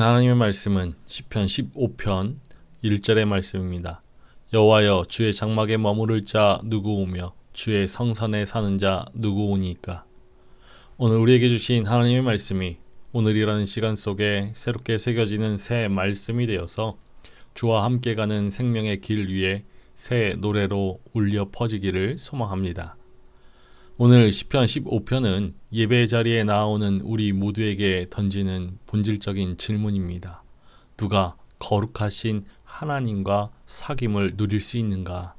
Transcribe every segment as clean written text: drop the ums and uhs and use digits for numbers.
주신 하나님의 말씀은 시편 15편 1절의 말씀입니다. 여호와여, 주의 장막에 머무를 자 누구오며 주의 성산에 사는 자 누구오니까. 오늘 우리에게 주신 하나님의 말씀이 오늘이라는 시간 속에 새롭게 새겨지는 새 말씀이 되어서 주와 함께 가는 생명의 길 위에 새 노래로 울려 퍼지기를 소망합니다. 오늘 시편 15편은 예배 자리에 나오는 우리 모두에게 던지는 본질적인 질문입니다. 누가 거룩하신 하나님과 사귐을 누릴 수 있는가?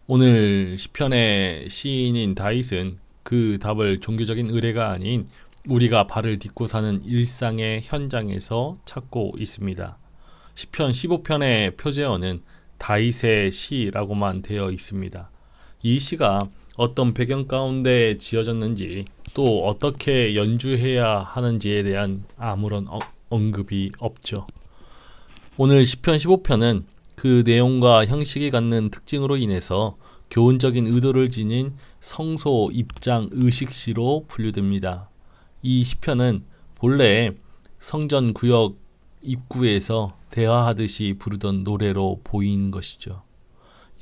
오늘 시편의 시인인 다윗은 그 답을 종교적인 의뢰가 아닌 우리가 발을 딛고 사는 일상의 현장에서 찾고 있습니다. 시편 15편의 표제어는 다윗의 시라고만 되어 있습니다. 이 시가 어떤 배경 가운데 지어졌는지 또 어떻게 연주해야 하는지에 대한 아무런 언급이 없죠. 오늘 시편 15편은 그 내용과 형식이 갖는 특징으로 인해서 교훈적인 의도를 지닌 성소 입장 의식시로 분류됩니다. 이 시편은 본래 성전 구역 입구에서 대화하듯이 부르던 노래로 보이는 것이죠.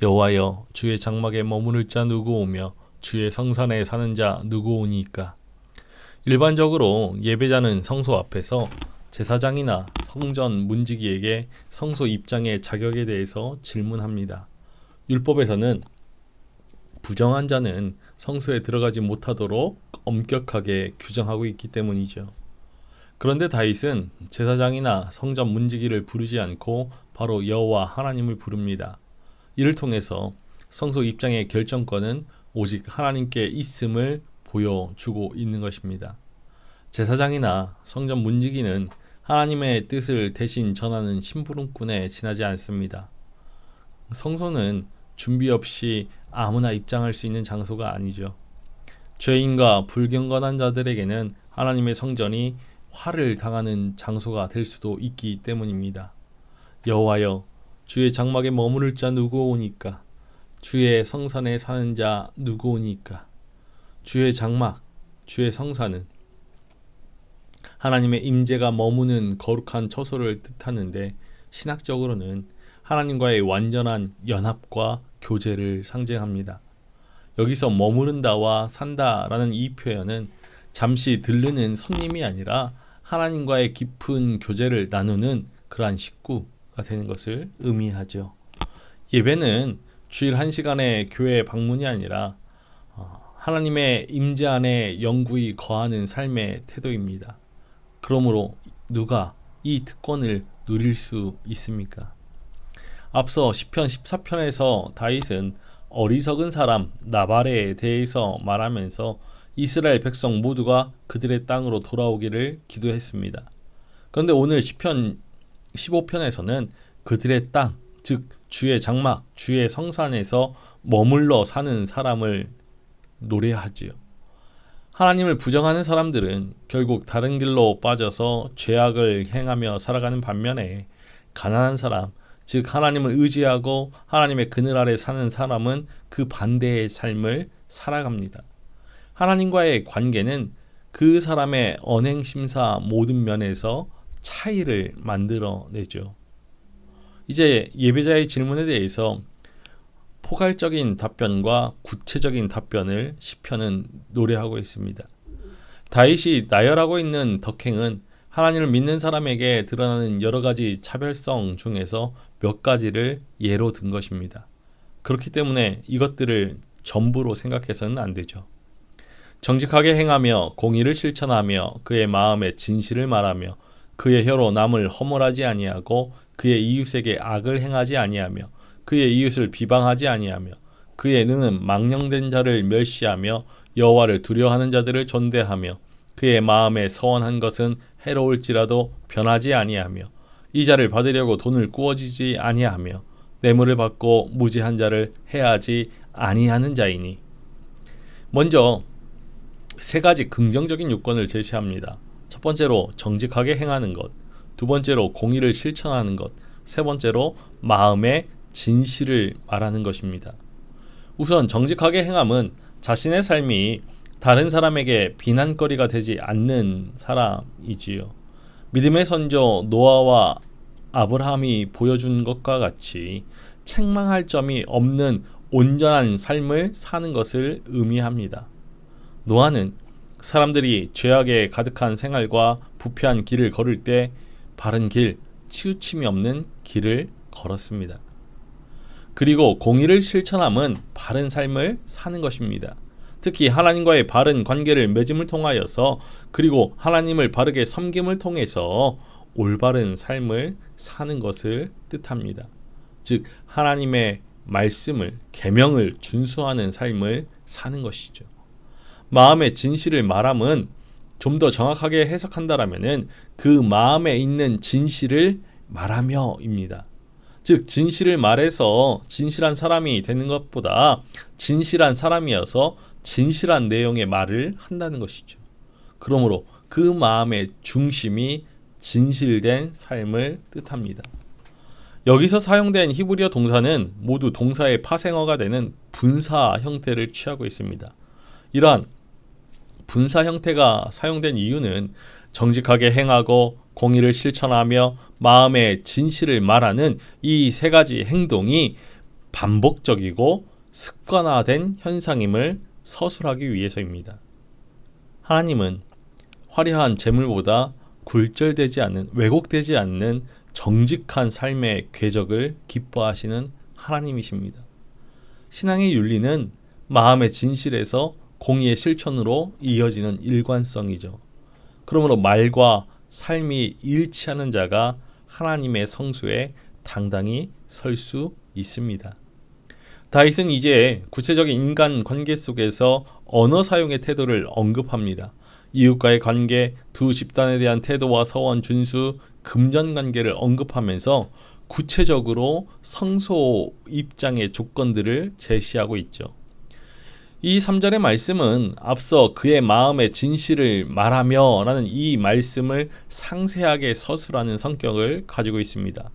여호와여, 주의 장막에 머무를 자 누구오며 주의 성산에 사는 자 누구오니까. 일반적으로 예배자는 성소 앞에서 제사장이나 성전 문지기에게 성소 입장의 자격에 대해서 질문합니다. 율법에서는 부정한 자는 성소에 들어가지 못하도록 엄격하게 규정하고 있기 때문이죠. 그런데 다윗은 제사장이나 성전 문지기를 부르지 않고 바로 여호와 하나님을 부릅니다. 이를 통해서 성소 입장의 결정권은 오직 하나님께 있음을 보여주고 있는 것입니다. 제사장이나 성전 문지기는 하나님의 뜻을 대신 전하는 심부름꾼에 지나지 않습니다. 성소는 준비 없이 아무나 입장할 수 있는 장소가 아니죠. 죄인과 불경건한 자들에게는 하나님의 성전이 화를 당하는 장소가 될 수도 있기 때문입니다. 여호와여, 주의 장막에 머무를 자 누구오니까. 주의 성산에 사는 자 누구오니까. 주의 장막, 주의 성산은 하나님의 임재가 머무는 거룩한 처소를 뜻하는데 신학적으로는 하나님과의 완전한 연합과 교제를 상징합니다. 여기서 머무른다와 산다라는 이 표현은 잠시 들르는 손님이 아니라 하나님과의 깊은 교제를 나누는 그러한 식구가 되는 것을 의미하죠. 예배는 주일 1시간의 교회 방문이 아니라 하나님의 임재 안에 영구히 거하는 삶의 태도입니다. 그러므로 누가 이 특권을 누릴 수 있습니까? 앞서 시편 14편에서 다윗은 어리석은 사람 나발에 대해서 말하면서 이스라엘 백성 모두가 그들의 땅으로 돌아오기를 기도했습니다. 그런데 오늘 시편 15편에서는 그들의 땅, 즉 주의 장막, 주의 성산에서 머물러 사는 사람을 노래하지요. 하나님을 부정하는 사람들은 결국 다른 길로 빠져서 죄악을 행하며 살아가는 반면에 가난한 사람, 즉 하나님을 의지하고 하나님의 그늘 아래 사는 사람은 그 반대의 삶을 살아갑니다. 하나님과의 관계는 그 사람의 언행심사 모든 면에서 차이를 만들어내죠. 이제 예배자의 질문에 대해서 포괄적인 답변과 구체적인 답변을 시편은 노래하고 있습니다. 다윗이 나열하고 있는 덕행은 하나님을 믿는 사람에게 드러나는 여러 가지 차별성 중에서 몇 가지를 예로 든 것입니다. 그렇기 때문에 이것들을 전부로 생각해서는 안 되죠. 정직하게 행하며 공의를 실천하며 그의 마음에 진실을 말하며 그의 혀로 남을 허물하지 아니하고 그의 이웃에게 악을 행하지 아니하며 그의 이웃을 비방하지 아니하며 그의 눈은 망령된 자를 멸시하며 여호와를 두려워하는 자들을 존대하며 그의 마음에 서원한 것은 해로울지라도 변하지 아니하며 이 자를 받으려고 돈을 꾸어지지 아니하며 뇌물을 받고 무지한 자를 해하지 아니하는 자이니. 먼저 세 가지 긍정적인 요건을 제시합니다. 첫 번째로 정직하게 행하는 것, 두 번째로 공의를 실천하는 것, 세 번째로 마음의 진실을 말하는 것입니다. 우선 정직하게 행함은 자신의 삶이 다른 사람에게 비난거리가 되지 않는 사람이지요. 믿음의 선조 노아와 아브라함이 보여준 것과 같이 책망할 점이 없는 온전한 삶을 사는 것을 의미합니다. 노아는 사람들이 죄악에 가득한 생활과 부패한 길을 걸을 때 바른 길, 치우침이 없는 길을 걸었습니다. 그리고 공의를 실천함은 바른 삶을 사는 것입니다. 특히 하나님과의 바른 관계를 맺음을 통하여서 그리고 하나님을 바르게 섬김을 통해서 올바른 삶을 사는 것을 뜻합니다. 즉 하나님의 말씀을 계명을 준수하는 삶을 사는 것이죠. 마음의 진실을 말함은 좀 더 정확하게 해석한다라면은 그 마음에 있는 진실을 말하며입니다. 즉 진실을 말해서 진실한 사람이 되는 것보다 진실한 사람이어서 진실한 내용의 말을 한다는 것이죠. 그러므로 그 마음의 중심이 진실된 삶을 뜻합니다. 여기서 사용된 히브리어 동사는 모두 동사의 파생어가 되는 분사 형태를 취하고 있습니다. 이러한 분사 형태가 사용된 이유는 정직하게 행하고 공의를 실천하며 마음의 진실을 말하는 이 세 가지 행동이 반복적이고 습관화된 현상임을 서술하기 위해서입니다. 하나님은 화려한 재물보다 굴절되지 않는, 왜곡되지 않는 정직한 삶의 궤적을 기뻐하시는 하나님이십니다. 신앙의 윤리는 마음의 진실에서 공의의 실천으로 이어지는 일관성이죠. 그러므로 말과 삶이 일치하는 자가 하나님의 성소에 당당히 설 수 있습니다. 다윗은 이제 구체적인 인간 관계 속에서 언어 사용의 태도를 언급합니다. 이웃과의 관계, 두 집단에 대한 태도와 서원 준수, 금전 관계를 언급하면서 구체적으로 성소 입장의 조건들을 제시하고 있죠. 이 3절의 말씀은 앞서 그의 마음의 진실을 말하며 라는 이 말씀을 상세하게 서술하는 성격을 가지고 있습니다.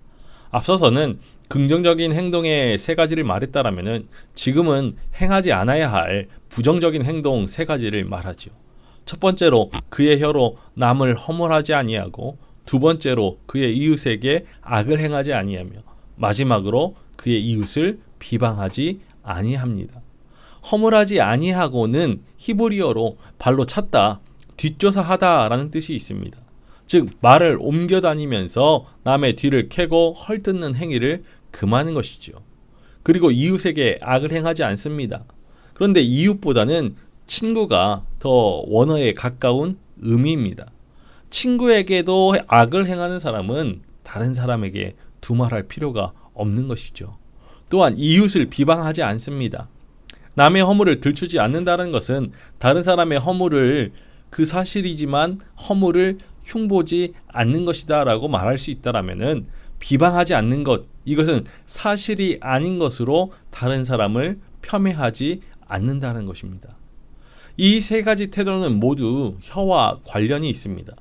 앞서서는 긍정적인 행동의 세 가지를 말했다라면 지금은 행하지 않아야 할 부정적인 행동 세 가지를 말하죠. 첫 번째로 그의 혀로 남을 허물하지 아니하고, 두 번째로 그의 이웃에게 악을 행하지 아니하며, 마지막으로 그의 이웃을 비방하지 아니합니다. 허물하지 아니하고는 히브리어로 발로 찼다, 뒷조사하다 라는 뜻이 있습니다. 즉 말을 옮겨 다니면서 남의 뒤를 캐고 헐뜯는 행위를 금하는 것이죠. 그리고 이웃에게 악을 행하지 않습니다. 그런데 이웃보다는 친구가 더 원어에 가까운 의미입니다. 친구에게도 악을 행하는 사람은 다른 사람에게 두말할 필요가 없는 것이죠. 또한 이웃을 비방하지 않습니다. 남의 허물을 들추지 않는다는 것은 다른 사람의 허물을 그 사실이지만 허물을 흉보지 않는 것이다 라고 말할 수 있다라면은 비방하지 않는 것, 이것은 사실이 아닌 것으로 다른 사람을 폄훼하지 않는다는 것입니다. 이 세 가지 태도는 모두 혀와 관련이 있습니다.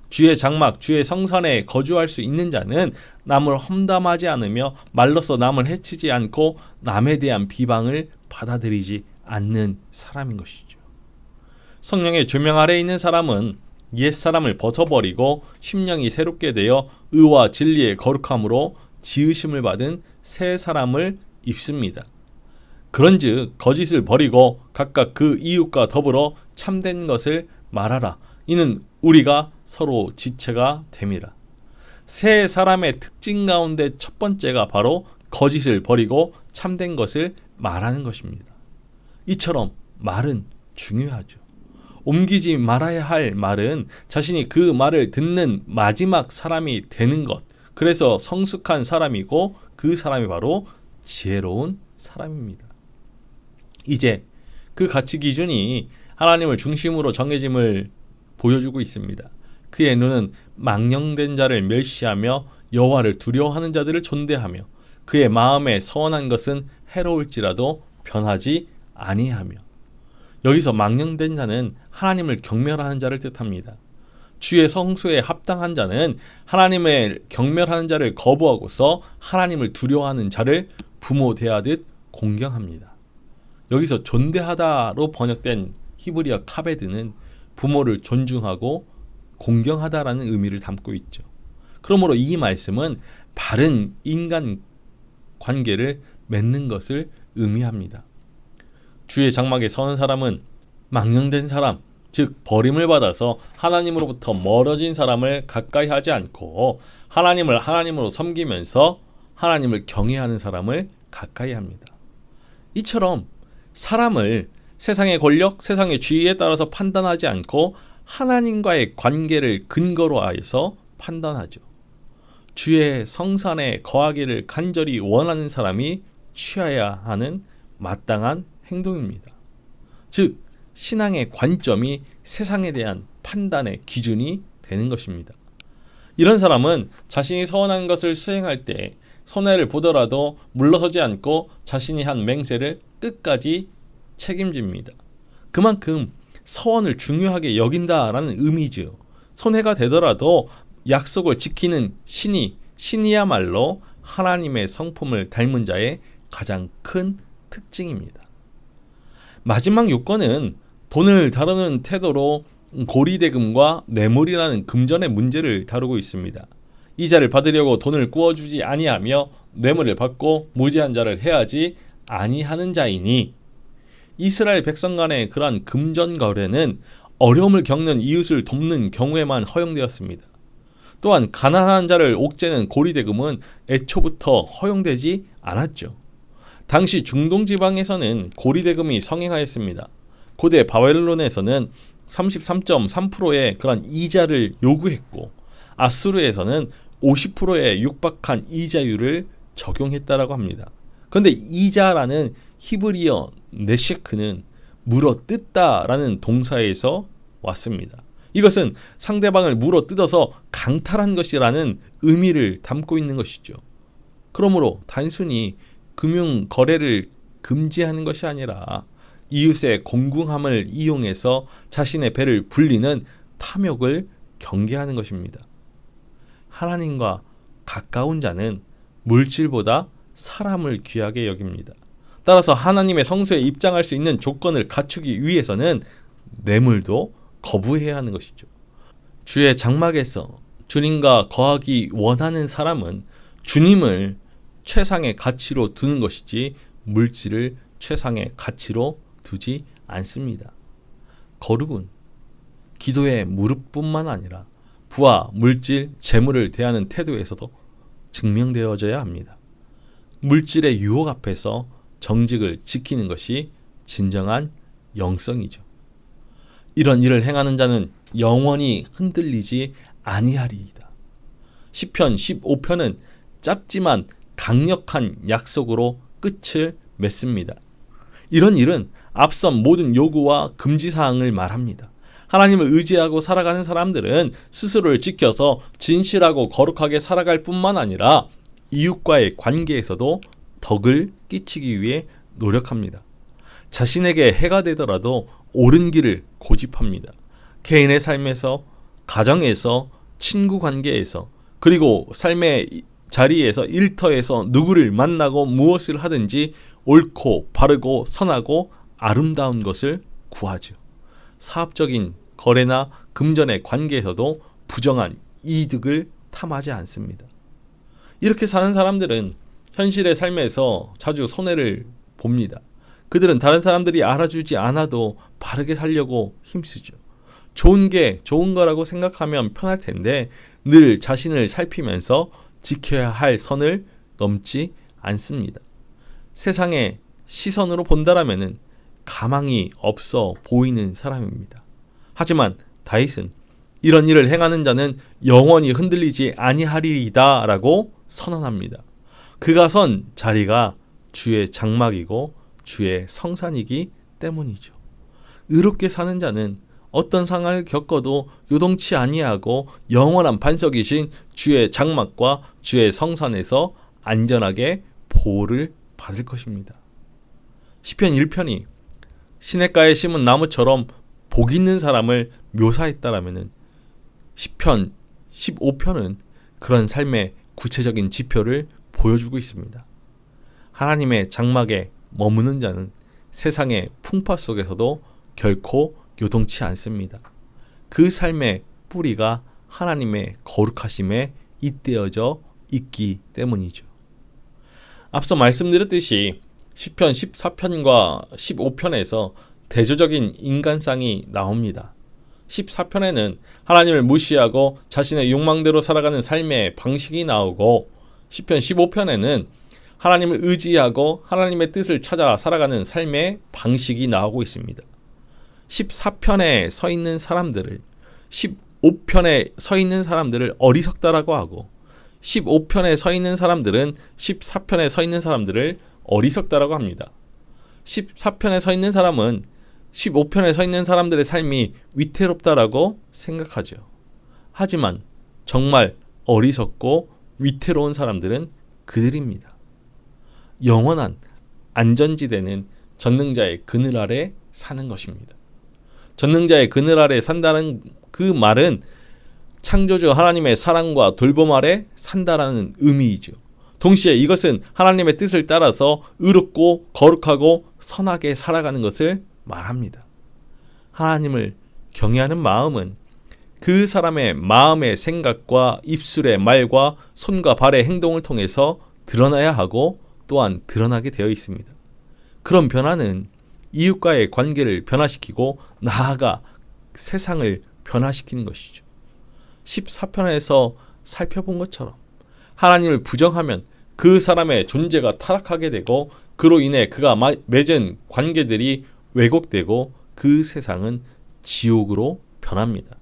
주의 장막, 주의 성산에 거주할 수 있는 자는 남을 험담하지 않으며 말로써 남을 해치지 않고 남에 대한 비방을 받아들이지 않는 사람인 것이죠. 성령의 조명 아래에 있는 사람은 옛사람을 벗어버리고 심령이 새롭게 되어 의와 진리의 거룩함으로 지으심을 받은 새 사람을 입습니다. 그런즉 거짓을 버리고 각각 그 이웃과 더불어 참된 것을 말하라. 이는 우리가 서로 지체가 됨이라. 새 사람의 특징 가운데 첫 번째가 바로 거짓을 버리고 참된 것을 말하는 것입니다. 이처럼 말은 중요하죠. 옮기지 말아야 할 말은 자신이 그 말을 듣는 마지막 사람이 되는 것. 그래서 성숙한 사람이고 그 사람이 바로 지혜로운 사람입니다. 이제 그 가치 기준이 하나님을 중심으로 정해짐을 보여주고 있습니다. 그의 눈은 망령된 자를 멸시하며 여호와를 두려워하는 자들을 존대하며 그의 마음에 선한 것은 해로울지라도 변하지 아니하며. 여기서 망령된 자는 하나님을 경멸하는 자를 뜻합니다. 주의 성소에 합당한 자는 하나님을 경멸하는 자를 거부하고서 하나님을 두려워하는 자를 부모 대하듯 공경합니다. 여기서 존대하다로 번역된 히브리어 카베드는 부모를 존중하고 공경하다라는 의미를 담고 있죠. 그러므로 이 말씀은 바른 인간 관계를 맺는 것을 의미합니다. 주의 장막에 서는 사람은 망령된 사람, 즉 버림을 받아서 하나님으로부터 멀어진 사람을 가까이 하지 않고 하나님을 하나님으로 섬기면서 하나님을 경외하는 사람을 가까이 합니다. 이처럼 사람을 세상의 권력, 세상의 지위에 따라서 판단하지 않고 하나님과의 관계를 근거로 하여서 판단하죠. 주의 성산에 거하기를 간절히 원하는 사람이 취해야 하는 마땅한 행동입니다. 즉 신앙의 관점이 세상에 대한 판단의 기준이 되는 것입니다. 이런 사람은 자신이 서원한 것을 수행할 때 손해를 보더라도 물러서지 않고 자신이 한 맹세를 끝까지 책임집니다. 그만큼 서원을 중요하게 여긴다라는 의미죠. 손해가 되더라도 약속을 지키는 신이야말로 하나님의 성품을 닮은 자의 가장 큰 특징입니다. 마지막 요건은 돈을 다루는 태도로 고리대금과 뇌물이라는 금전의 문제를 다루고 있습니다. 이자를 받으려고 돈을 구워주지 아니하며 뇌물을 받고 무죄한 자를 해하지 아니하는 자이니, 이스라엘 백성 간의 그러한 금전 거래는 어려움을 겪는 이웃을 돕는 경우에만 허용되었습니다. 또한 가난한 자를 옥죄는 고리대금은 애초부터 허용되지 않았죠. 당시 중동 지방에서는 고리대금이 성행하였습니다. 고대 바벨론에서는 33.3%의 그런 이자를 요구했고 아수르에서는 50%의 육박한 이자율을 적용했다라고 합니다. 그런데 이자라는 히브리어 네셰크는 물어 뜯다라는 동사에서 왔습니다. 이것은 상대방을 물어 뜯어서 강탈한 것이라는 의미를 담고 있는 것이죠. 그러므로 단순히 금융 거래를 금지하는 것이 아니라 이웃의 공궁함을 이용해서 자신의 배를 불리는 탐욕을 경계하는 것입니다. 하나님과 가까운 자는 물질보다 사람을 귀하게 여깁니다. 따라서 하나님의 성소에 입장할 수 있는 조건을 갖추기 위해서는 뇌물도 거부해야 하는 것이죠. 주의 장막에서 주님과 거하기 원하는 사람은 주님을 최상의 가치로 두는 것이지 물질을 최상의 가치로 두지 않습니다. 거룩은 기도의 무릎뿐만 아니라 부와 물질, 재물을 대하는 태도에서도 증명되어져야 합니다. 물질의 유혹 앞에서 정직을 지키는 것이 진정한 영성이죠. 이런 일을 행하는 자는 영원히 흔들리지 아니하리이다. 시편 15편은 짧지만 강력한 약속으로 끝을 맺습니다. 이런 일은 앞선 모든 요구와 금지사항을 말합니다. 하나님을 의지하고 살아가는 사람들은 스스로를 지켜서 진실하고 거룩하게 살아갈 뿐만 아니라 이웃과의 관계에서도 덕을 끼치기 위해 노력합니다. 자신에게 해가 되더라도 옳은 길을 고집합니다. 개인의 삶에서, 가정에서, 친구 관계에서, 그리고 삶의 자리에서, 일터에서 누구를 만나고 무엇을 하든지 옳고 바르고 선하고 아름다운 것을 구하죠. 사업적인 거래나 금전의 관계에서도 부정한 이득을 탐하지 않습니다. 이렇게 사는 사람들은 현실의 삶에서 자주 손해를 봅니다. 그들은 다른 사람들이 알아주지 않아도 바르게 살려고 힘쓰죠. 좋은 게 좋은 거라고 생각하면 편할 텐데 늘 자신을 살피면서 지켜야 할 선을 넘지 않습니다. 세상의 시선으로 본다라면은 가망이 없어 보이는 사람입니다. 하지만 다윗은 이런 일을 행하는 자는 영원히 흔들리지 아니하리이다 라고 선언합니다. 그가 선 자리가 주의 장막이고 주의 성산이기 때문이죠. 의롭게 사는 자는 어떤 상황을 겪어도 요동치 아니하고 영원한 반석이신 주의 장막과 주의 성산에서 안전하게 보호를 받을 것입니다. 시편 1편이 시냇가에 심은 나무처럼 복 있는 사람을 묘사했다라면 시편 15편은 그런 삶의 구체적인 지표를 보여주고 있습니다. 하나님의 장막에 머무는 자는 세상의 풍파 속에서도 결코 요동치 않습니다. 그 삶의 뿌리가 하나님의 거룩하심에 잇대어져 있기 때문이죠. 앞서 말씀드렸듯이 시편 14편과 15편에서 대조적인 인간상이 나옵니다. 14편에는 하나님을 무시하고 자신의 욕망대로 살아가는 삶의 방식이 나오고, 시편 15편에는 하나님을 의지하고 하나님의 뜻을 찾아 살아가는 삶의 방식이 나오고 있습니다. 14편에 서 있는 사람들을 15편에 서 있는 사람들을 어리석다라고 하고, 15편에 서 있는 사람들은 14편에 서 있는 사람들을 어리석다라고 합니다. 14편에 서 있는 사람은 15편에 서 있는 사람들의 삶이 위태롭다라고 생각하죠. 하지만 정말 어리석고 위태로운 사람들은 그들입니다. 영원한 안전지대는 전능자의 그늘 아래 사는 것입니다. 전능자의 그늘 아래 산다는 그 말은 창조주 하나님의 사랑과 돌봄 아래 산다라는 의미이죠. 동시에 이것은 하나님의 뜻을 따라서 의롭고 거룩하고 선하게 살아가는 것을 말합니다. 하나님을 경외하는 마음은 그 사람의 마음의 생각과 입술의 말과 손과 발의 행동을 통해서 드러나야 하고 또한 드러나게 되어 있습니다. 그런 변화는 이웃과의 관계를 변화시키고 나아가 세상을 변화시키는 것이죠. 14편에서 살펴본 것처럼 하나님을 부정하면 그 사람의 존재가 타락하게 되고, 그로 인해 그가 맺은 관계들이 왜곡되고 그 세상은 지옥으로 변합니다.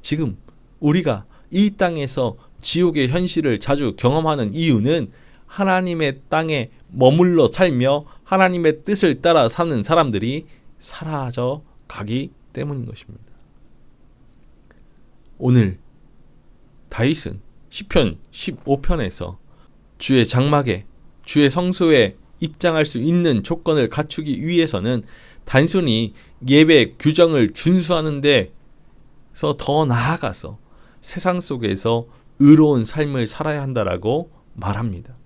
지금 우리가 이 땅에서 지옥의 현실을 자주 경험하는 이유는 하나님의 땅에 머물러 살며 하나님의 뜻을 따라 사는 사람들이 사라져 가기 때문인 것입니다. 오늘 다윗은 시편 15편에서 주의 장막에, 주의 성소에 입장할 수 있는 조건을 갖추기 위해서는 단순히 예배 규정을 준수하는 데서 더 나아가서 세상 속에서 의로운 삶을 살아야 한다라고 말합니다.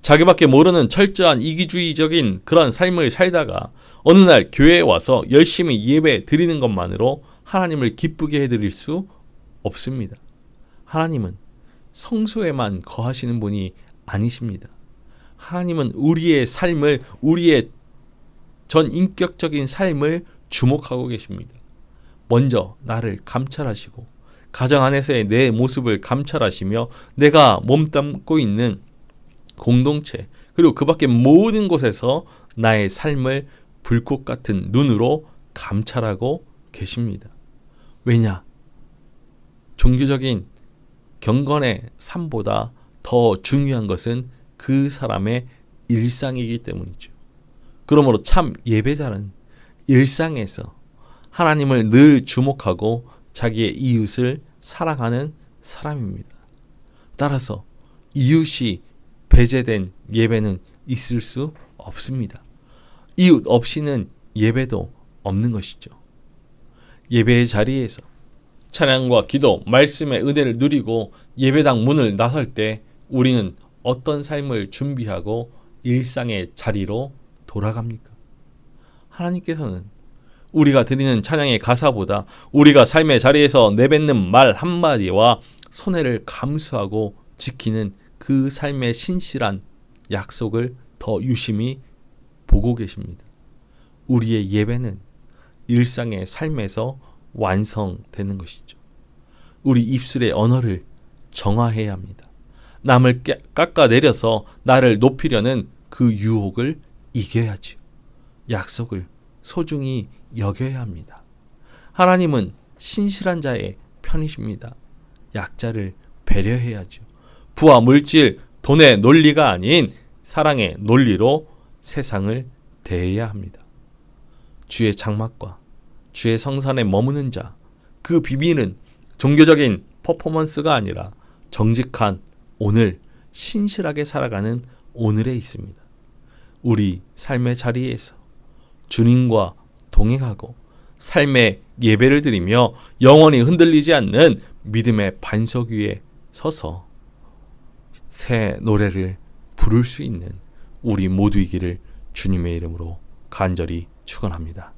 자기밖에 모르는 철저한 이기주의적인 그런 삶을 살다가 어느 날 교회에 와서 열심히 예배 드리는 것만으로 하나님을 기쁘게 해드릴 수 없습니다. 하나님은 성소에만 거하시는 분이 아니십니다. 하나님은 우리의 삶을, 우리의 전 인격적인 삶을 주목하고 계십니다. 먼저 나를 감찰하시고 가정 안에서의 내 모습을 감찰하시며 내가 몸담고 있는 공동체, 그리고 그 밖의 모든 곳에서 나의 삶을 불꽃 같은 눈으로 감찰하고 계십니다. 왜냐? 종교적인 경건의 삶보다 더 중요한 것은 그 사람의 일상이기 때문이죠. 그러므로 참 예배자는 일상에서 하나님을 늘 주목하고 자기의 이웃을 사랑하는 사람입니다. 따라서 이웃이 배제된 예배는 있을 수 없습니다. 이웃 없이는 예배도 없는 것이죠. 예배의 자리에서 찬양과 기도, 말씀의 은혜를 누리고 예배당 문을 나설 때 우리는 어떤 삶을 준비하고 일상의 자리로 돌아갑니까? 하나님께서는 우리가 드리는 찬양의 가사보다 우리가 삶의 자리에서 내뱉는 말 한마디와 손해를 감수하고 지키는 그 삶의 신실한 약속을 더 유심히 보고 계십니다. 우리의 예배는 일상의 삶에서 완성되는 것이죠. 우리 입술의 언어를 정화해야 합니다. 남을 깎아내려서 나를 높이려는 그 유혹을 이겨야지요. 약속을 소중히 여겨야 합니다. 하나님은 신실한 자의 편이십니다. 약자를 배려해야죠. 부와 물질, 돈의 논리가 아닌 사랑의 논리로 세상을 대해야 합니다. 주의 장막과 주의 성산에 머무는 자, 그 비밀은 종교적인 퍼포먼스가 아니라 정직한 오늘, 신실하게 살아가는 오늘에 있습니다. 우리 삶의 자리에서 주님과 동행하고 삶의 예배를 드리며 영원히 흔들리지 않는 믿음의 반석 위에 서서 새 노래를 부를 수 있는 우리 모두이기를 주님의 이름으로 간절히 축원합니다.